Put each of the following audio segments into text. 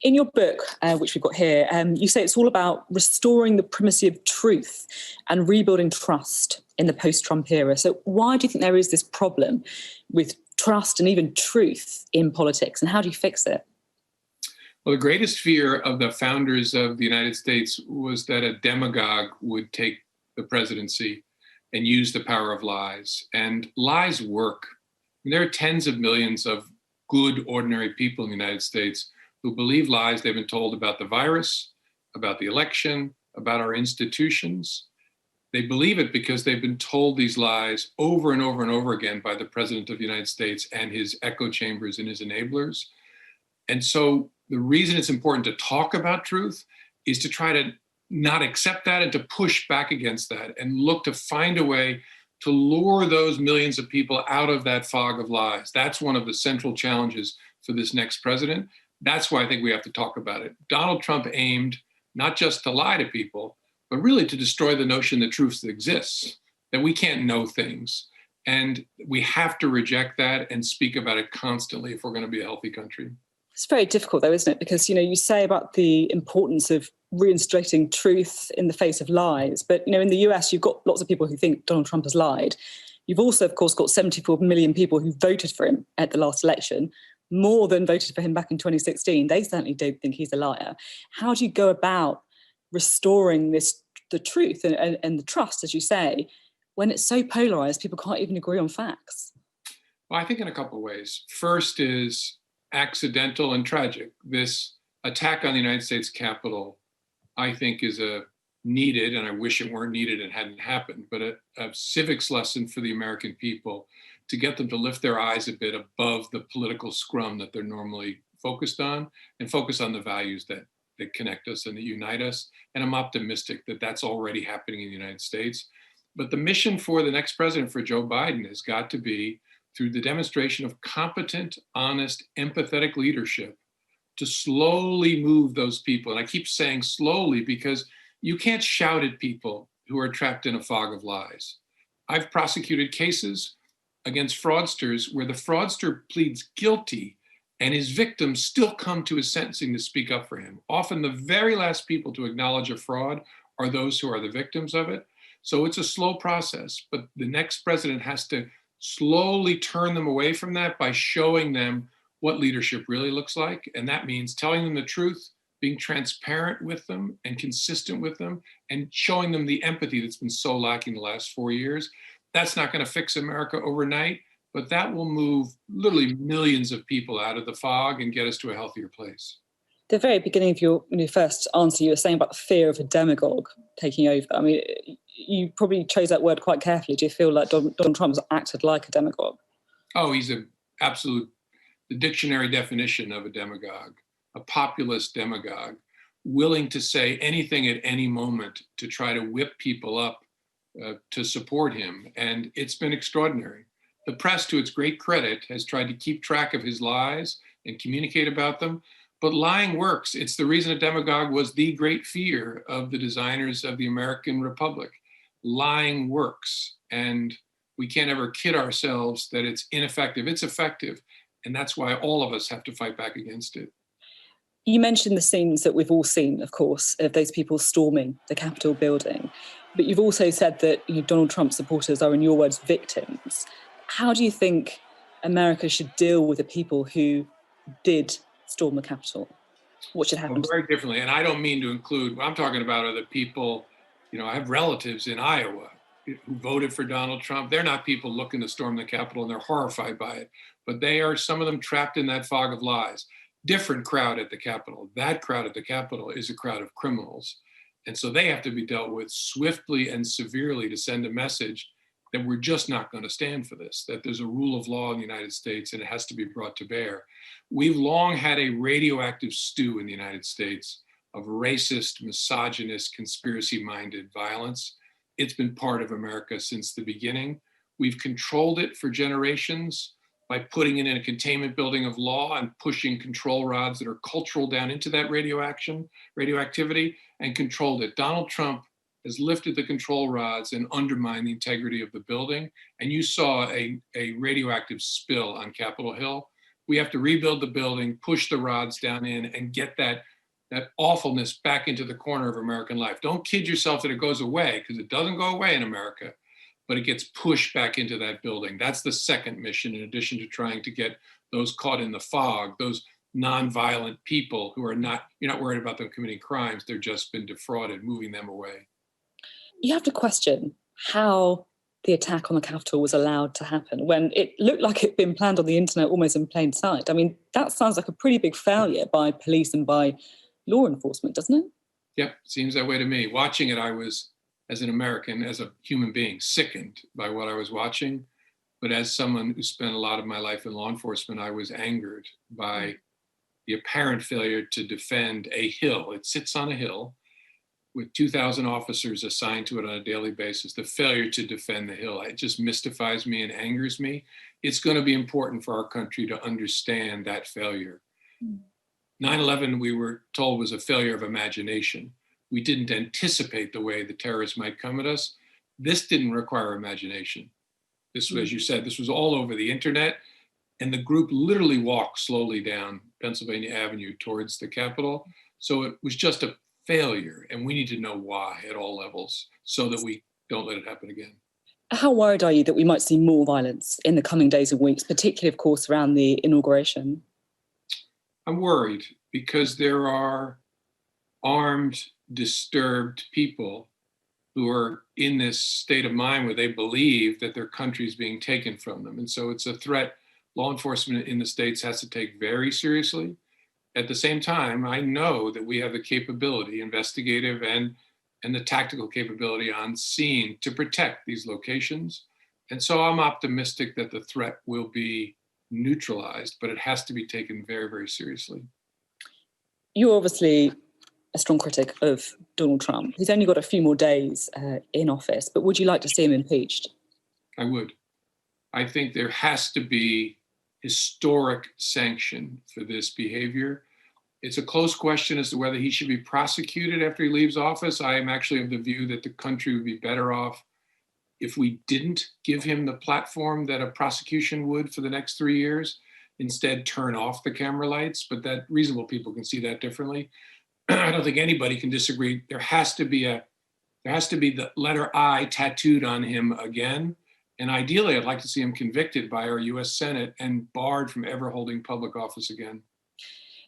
In your book, which we've got here, you say it's all about restoring the primacy of truth and rebuilding trust in the post-Trump era. So why do you think there is this problem with trust and even truth in politics, and how do you fix it? Well, the greatest fear of the founders of the United States was that a demagogue would take the presidency and use the power of lies. And lies work. There are tens of millions of good, ordinary people in the United States who believe lies they've been told about the virus, about the election, about our institutions. They believe it because they've been told these lies over and over and over again by the President of the United States and his echo chambers and his enablers. And so the reason it's important to talk about truth is to try to not accept that and to push back against that and look to find a way to lure those millions of people out of that fog of lies. That's one of the central challenges for this next president. That's why I think we have to talk about it. Donald Trump aimed not just to lie to people, but really to destroy the notion that truth exists, that we can't know things. And we have to reject that and speak about it constantly if we're going to be a healthy country. It's very difficult, though, isn't it? Because, you say about the importance of reinstating truth in the face of lies. But, in the US, you've got lots of people who think Donald Trump has lied. You've also, of course, got 74 million people who voted for him at the last election, more than voted for him back in 2016. They certainly don't think he's a liar. How do you go about restoring the truth and the trust, as you say, when it's so polarized, people can't even agree on facts? Well, I think in a couple of ways. First is accidental and tragic. This attack on the United States Capitol, I think, is a needed, and I wish it weren't needed and hadn't happened, but a civics lesson for the American people to get them to lift their eyes a bit above the political scrum that they're normally focused on and focus on the values that connect us and that unite us. And I'm optimistic that that's already happening in the United States. But the mission for the next president, for Joe Biden, has got to be through the demonstration of competent, honest, empathetic leadership to slowly move those people. And I keep saying slowly because you can't shout at people who are trapped in a fog of lies. I've prosecuted cases against fraudsters where the fraudster pleads guilty and his victims still come to his sentencing to speak up for him. Often the very last people to acknowledge a fraud are those who are the victims of it. So it's a slow process, but the next president has to slowly turn them away from that by showing them what leadership really looks like. And that means telling them the truth, being transparent with them and consistent with them, and showing them the empathy that's been so lacking the last 4 years. That's not going to fix America overnight, but that will move literally millions of people out of the fog and get us to a healthier place. The very beginning of your first answer, you were saying about the fear of a demagogue taking over. I mean, you probably chose that word quite carefully. Do you feel like Donald Trump has acted like a demagogue? Oh, he's the dictionary definition of a demagogue, a populist demagogue, willing to say anything at any moment to try to whip people up to support him. And it's been extraordinary. The press, to its great credit, has tried to keep track of his lies and communicate about them. But lying works. It's the reason a demagogue was the great fear of the designers of the American Republic. Lying works. And we can't ever kid ourselves that it's ineffective. It's effective. And that's why all of us have to fight back against it. You mentioned the scenes that we've all seen, of course, of those people storming the Capitol building. But you've also said that Donald Trump supporters are, in your words, victims. How do you think America should deal with the people who did storm the Capitol? What should happen? Well, very differently. And I don't mean to include, what I'm talking about are the people, I have relatives in Iowa who voted for Donald Trump. They're not people looking to storm the Capitol and they're horrified by it, but they are, some of them, trapped in that fog of lies. Different crowd at the Capitol. That crowd at the Capitol is a crowd of criminals. And so they have to be dealt with swiftly and severely to send a message that we're just not going to stand for this, that there's a rule of law in the United States and it has to be brought to bear. We've long had a radioactive stew in the United States of racist, misogynist, conspiracy-minded violence. It's been part of America since the beginning. We've controlled it for generations by putting it in a containment building of law and pushing control rods that are cultural down into that radioactivity, and controlled it. Donald Trump has lifted the control rods and undermined the integrity of the building. And you saw a radioactive spill on Capitol Hill, We have to rebuild the building, push the rods down in, and get that awfulness back into the corner of American life. Don't kid yourself that it goes away, because it doesn't go away in America, but it gets pushed back into that building. That's the second mission, in addition to trying to get those caught in the fog, those nonviolent people who are not, you're not worried about them committing crimes, they've just been defrauded, moving them away. You have to question how the attack on the Capitol was allowed to happen when it looked like it'd been planned on the internet almost in plain sight. I mean, that sounds like a pretty big failure by police and by law enforcement, doesn't it? Yep, seems that way to me. Watching it, I was, as an American, as a human being, sickened by what I was watching. But as someone who spent a lot of my life in law enforcement, I was angered by the apparent failure to defend a hill. It sits on a hill with 2,000 officers assigned to it on a daily basis. The failure to defend the hill, it just mystifies me and angers me. It's going to be important for our country to understand that failure. 9/11, we were told, was a failure of imagination. We didn't anticipate the way the terrorists might come at us. This didn't require imagination. This was, as you said, this was all over the internet. And the group literally walked slowly down Pennsylvania Avenue towards the Capitol. So it was just a failure. And we need to know why at all levels so that we don't let it happen again. How worried are you that we might see more violence in the coming days and weeks, particularly, of course, around the inauguration? I'm worried because there are armed, disturbed people who are in this state of mind where they believe that their country is being taken from them. And so it's a threat law enforcement in the States has to take very seriously. At the same time, I know that we have the capability, investigative and the tactical capability on scene to protect these locations. And so I'm optimistic that the threat will be neutralized, but it has to be taken very, very seriously. You're obviously a strong critic of Donald Trump. He's only got a few more days in office, but would you like to see him impeached? I would. I think there has to be historic sanction for this behavior. It's a close question as to whether he should be prosecuted after he leaves office. I am actually of the view that the country would be better off if we didn't give him the platform that a prosecution would for the next 3 years, instead turn off the camera lights, but that reasonable people can see that differently. I don't think anybody can disagree. There has to be the letter I tattooed on him again. And ideally, I'd like to see him convicted by our US Senate and barred from ever holding public office again.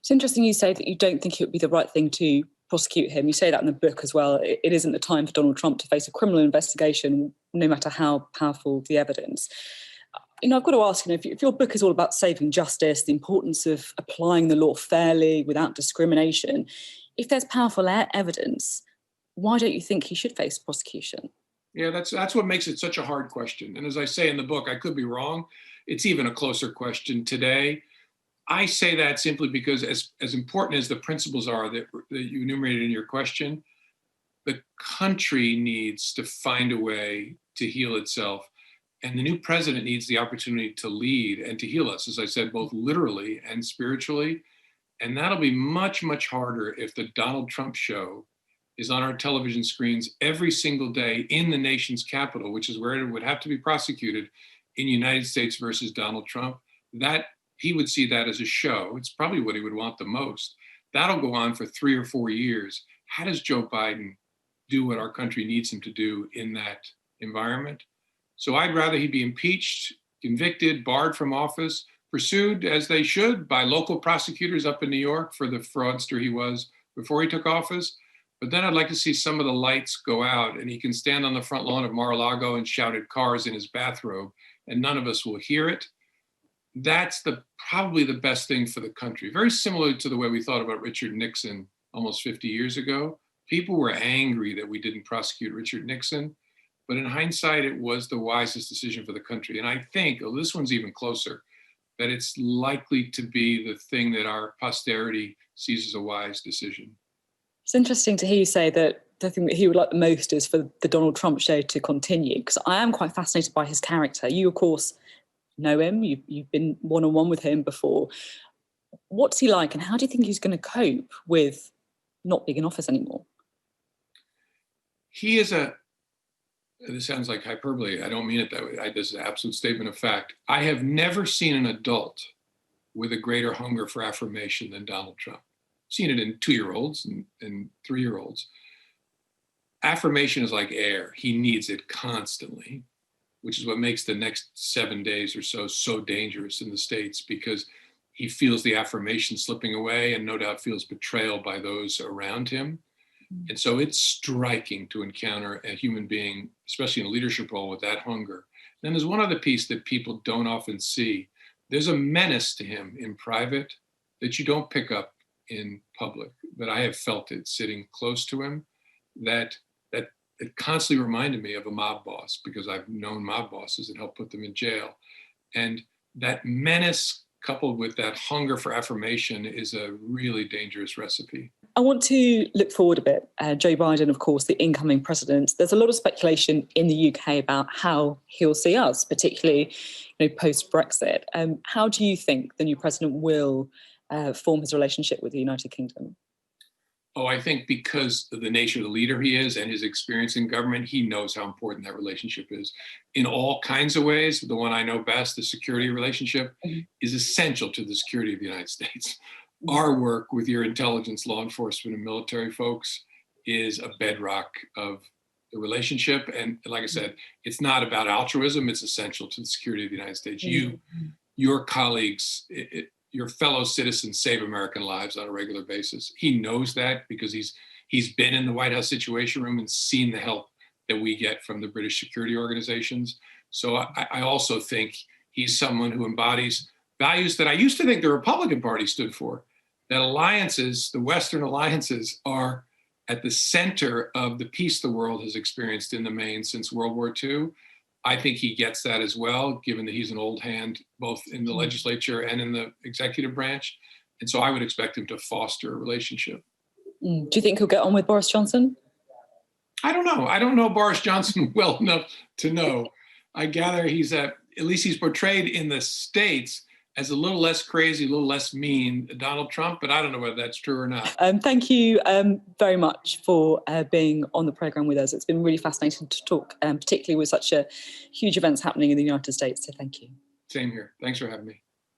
It's interesting you say that you don't think it would be the right thing to prosecute him. You say that in the book as well. It isn't the time for Donald Trump to face a criminal investigation, no matter how powerful the evidence. I've got to ask, if your book is all about saving justice, the importance of applying the law fairly without discrimination, if there's powerful evidence, why don't you think he should face prosecution? Yeah, that's what makes it such a hard question. And as I say in the book, I could be wrong. It's even a closer question today. I say that simply because as important as the principles are that you enumerated in your question, the country needs to find a way to heal itself. And the new president needs the opportunity to lead and to heal us, as I said, both literally and spiritually. And that'll be much, much harder if the Donald Trump show is on our television screens every single day in the nation's capital, which is where it would have to be prosecuted, in United States versus Donald Trump. That he would see that as a show. It's probably what he would want the most. That'll go on for 3 or 4 years. How does Joe Biden do what our country needs him to do in that environment? So I'd rather he be impeached, convicted, barred from office, pursued as they should by local prosecutors up in New York for the fraudster he was before he took office. But then I'd like to see some of the lights go out and he can stand on the front lawn of Mar-a-Lago and shout at cars in his bathrobe and none of us will hear it. That's probably the best thing for the country. Very similar to the way we thought about Richard Nixon almost 50 years ago. People were angry that we didn't prosecute Richard Nixon, but in hindsight, it was the wisest decision for the country. And I think, this one's even closer, that it's likely to be the thing that our posterity sees as a wise decision. It's interesting to hear you say that the thing that he would like the most is for the Donald Trump show to continue, because I am quite fascinated by his character. You, of course, know him. You've been one-on-one with him before. What's he like, and how do you think he's going to cope with not being in office anymore? He is this sounds like hyperbole. I don't mean it that way. This is an absolute statement of fact. I have never seen an adult with a greater hunger for affirmation than Donald Trump. Seen it in 2-year-olds and 3-year-olds. Affirmation is like air. He needs it constantly, which is what makes the next 7 days or so dangerous in the States, because he feels the affirmation slipping away and no doubt feels betrayal by those around him. And so it's striking to encounter a human being, especially in a leadership role, with that hunger. Then there's one other piece that people don't often see. There's a menace to him in private that you don't pick up in public, that I have felt it sitting close to him, that it constantly reminded me of a mob boss, because I've known mob bosses and helped put them in jail. And that menace coupled with that hunger for affirmation is a really dangerous recipe. I want to look forward a bit. Joe Biden, of course, the incoming president. There's a lot of speculation in the UK about how he'll see us, particularly post-Brexit. How do you think the new president will form his relationship with the United Kingdom? Oh, I think because of the nature of the leader he is and his experience in government, he knows how important that relationship is in all kinds of ways. The one I know best, the security relationship, is essential to the security of the United States. Our work with your intelligence, law enforcement, and military folks is a bedrock of the relationship. And like I said, it's not about altruism. It's essential to the security of the United States. Your colleagues, your fellow citizens save American lives on a regular basis. He knows that because he's been in the White House Situation Room and seen the help that we get from the British security organizations. So I also think he's someone who embodies values that I used to think the Republican Party stood for, that alliances, the Western alliances, are at the center of the peace the world has experienced in the main since World War II. I think he gets that as well, given that he's an old hand, both in the legislature and in the executive branch. And so I would expect him to foster a relationship. Do you think he'll get on with Boris Johnson? I don't know. I don't know Boris Johnson well enough to know. I gather at least he's portrayed in the States as a little less crazy, a little less mean than Donald Trump, but I don't know whether that's true or not. Thank you very much for being on the programme with us. It's been really fascinating to talk, particularly with such huge events happening in the United States. So thank you. Same here. Thanks for having me.